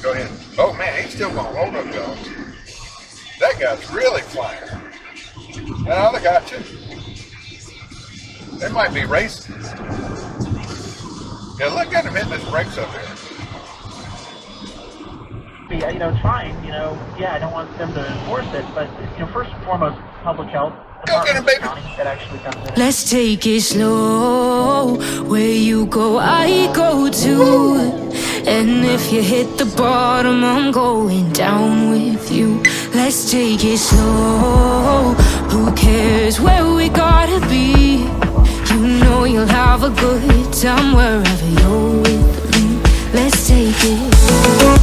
Go ahead. Oh man, he's still going. Hold up, y'all. That guy's really flying. Now they got you. They might be racing. Yeah, look at him hitting his brakes up here. Trying, I don't want them to enforce it, but, first and foremost, public health. Go get him, baby. That actually comes in. Let's take it slow. Where you go, I go too. And if you hit the bottom, I'm going down with you. Let's take it slow. Who cares where we gotta be? You know you'll have a good time wherever you're with me. Let's take it slow.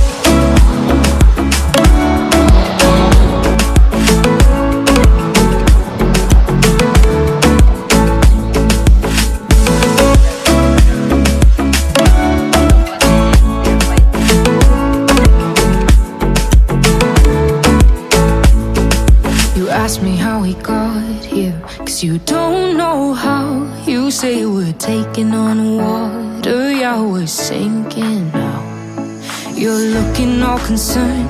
Ask me how we got here, 'cause you don't know how. You say we're taking on water, yeah, we're sinking now. You're looking all concerned,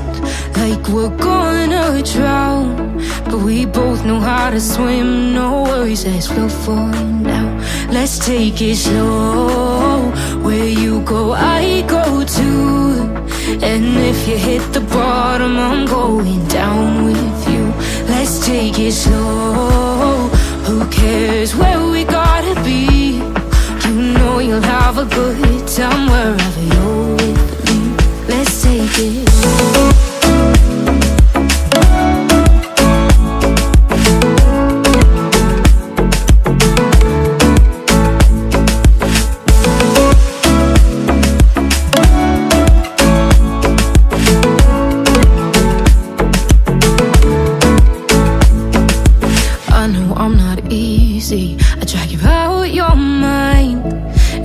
like we're gonna drown. But we both know how to swim, no worries, let's flow for now. Let's take it slow. Where you go, I go too. And if you hit the bottom, I'm going down with you. Let's take it slow. Who cares where we gotta be? You know you'll have a good time wherever you're with me. Let's take it slow. I drag you out your mind,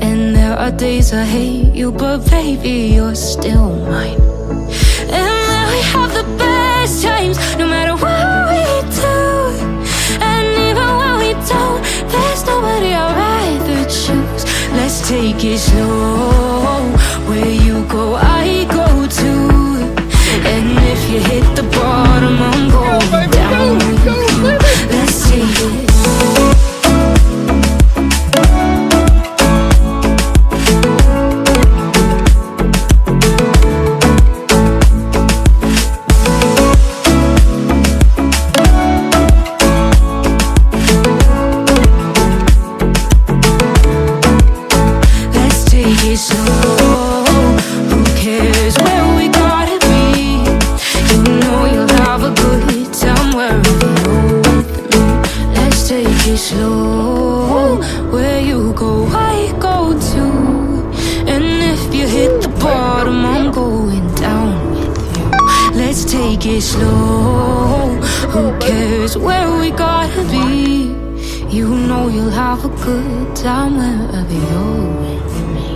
and there are days I hate you, but baby, you're still mine. And then we have the best times, no matter what we do. And even when we don't, there's nobody I'd rather choose. Let's take it slow. Where you go, I go too. And if you hit the bottom, I'm going down with you. Let's take it slow. Slow, where you go, I go too. And if you hit the bottom, I'm going down with you. Let's take it slow. Who cares where we gotta be? You know you'll have a good time wherever you're with me.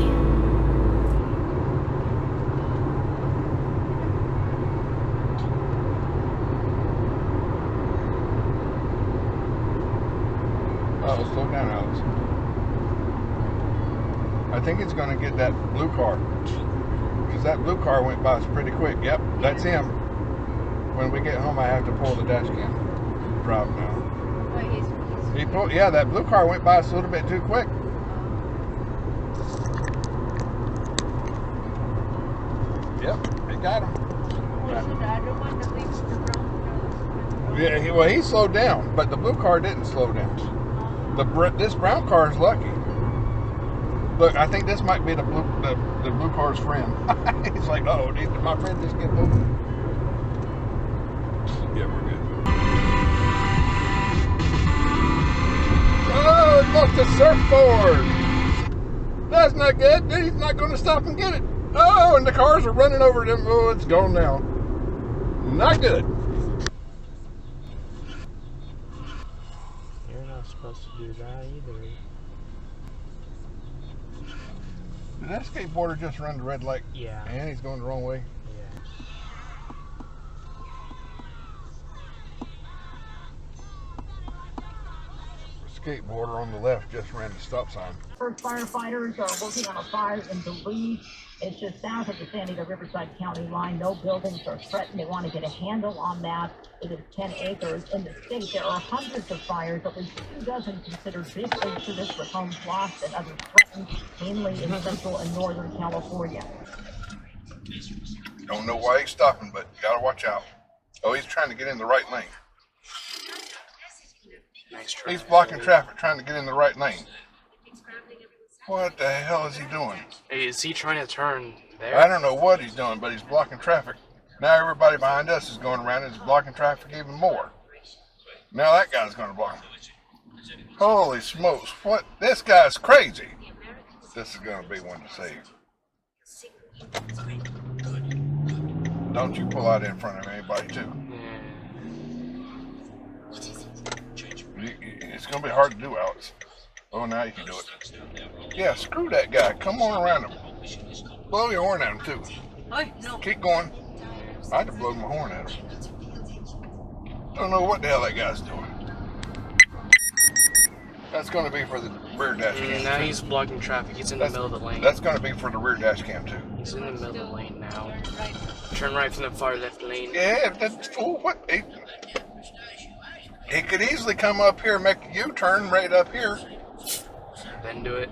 Oh, slow down, Alex. I think it's going to get that blue car. Because that blue car went by us pretty quick. Yep, that's him. When we get home, I have to pull the dash cam. Drop now. He pulled, yeah, that blue car went by us a little bit too quick. Yep, it got him. Yeah, he slowed down, but the blue car didn't slow down. This brown car is lucky. Look, I think this might be the blue car's friend. He's like, oh, did my friend just get over? Yeah, we're good. Oh, it lost the surfboard. That's not good. He's not going to stop and get it. Oh, and the cars are running over them. Oh, it's gone now. Not good. You're not supposed to do that either. Did that skateboarder just run the red light? Yeah. And he's going the wrong way? Yeah. skateboarder on the left just ran the stop sign. First firefighters are working on a fire in Duluth. It's just south of the San Diego Riverside County line. No buildings are threatened. They want to get a handle on that. It is 10 acres. In the state, there are hundreds of fires, at least 2 dozen considered big incidents with homes lost and others threatened, mainly in central and northern California. Don't know why he's stopping, but you gotta watch out. Oh, he's trying to get in the right lane. Nice try. He's blocking traffic trying to get in the right lane. What the hell is he doing? Hey, is he trying to turn there? I don't know what he's doing, but he's blocking traffic. Now everybody behind us is going around and is blocking traffic even more. Now that guy's going to block him. Holy smokes, what? This guy's crazy. This is going to be one to save. Don't you pull out in front of anybody, too. It's going to be hard to do, Alex. Oh, now you can do it. Yeah, screw that guy. Come on around him. Blow your horn at him, too. Keep going. I'd have blown my horn at him. Don't know what the hell that guy's doing. That's going to be for the rear dash cam. Now he's blocking traffic. He's in the middle of the lane. That's going to be for the rear dash cam, too. He's in the middle of the lane now. Turn right from the far left lane. Yeah, that's fool. What? He could easily come up here and make a U-turn right up here. Then do it.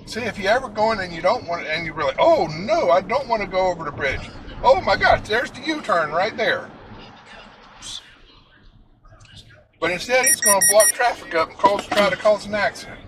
See, if you ever go in and you don't want it, and you really, oh no, I don't want to go over the bridge. Oh my gosh, there's the U-turn right there. But instead, he's going to block traffic up and try to cause an accident.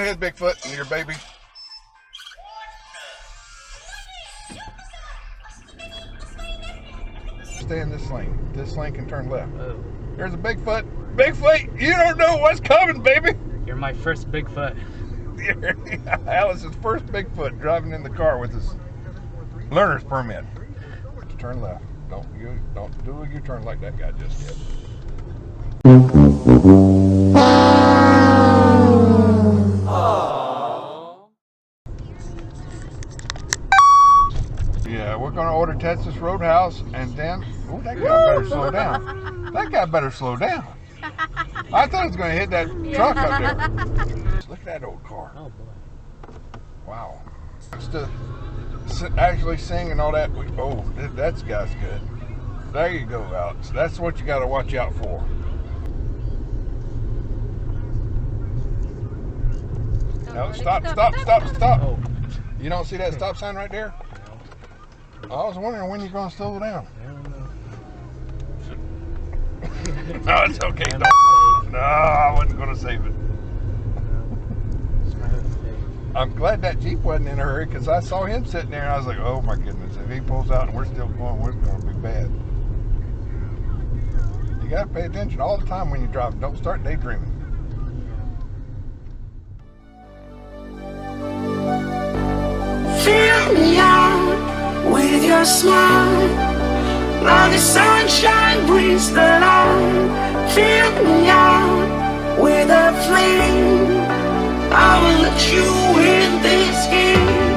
ahead, Bigfoot, and your baby. Stay in this lane. This lane can turn left. Oh. There's a Bigfoot. Bigfoot, you don't know what's coming, baby. You're my first Bigfoot. Alice's first Bigfoot driving in the car with his learner's permit. Turn left. Don't do a U-turn like that guy just did. Yeah, we're gonna order Texas Roadhouse, and then oh, that guy better slow down. That guy better slow down. I thought he was gonna hit that truck up there. Look at that old car. Oh boy. Wow. To actually sing and all that. Oh, that's guy's good. There you go, Alex. That's what you got to watch out for. No, stop. Oh. You don't see that stop sign right there? No. I was wondering when you're going to slow down. I don't know. No, it's okay. My Don't. No, I wasn't going to save it. It's my mistake. I'm glad that Jeep wasn't in a hurry because I saw him sitting there and I was like, oh my goodness, if he pulls out and we're still going, we're going to be bad. You got to pay attention all the time when you're driving. Don't start daydreaming. Fill me out with your smile. Now the sunshine brings the light. Fill me out with a flame. I will let you in this game.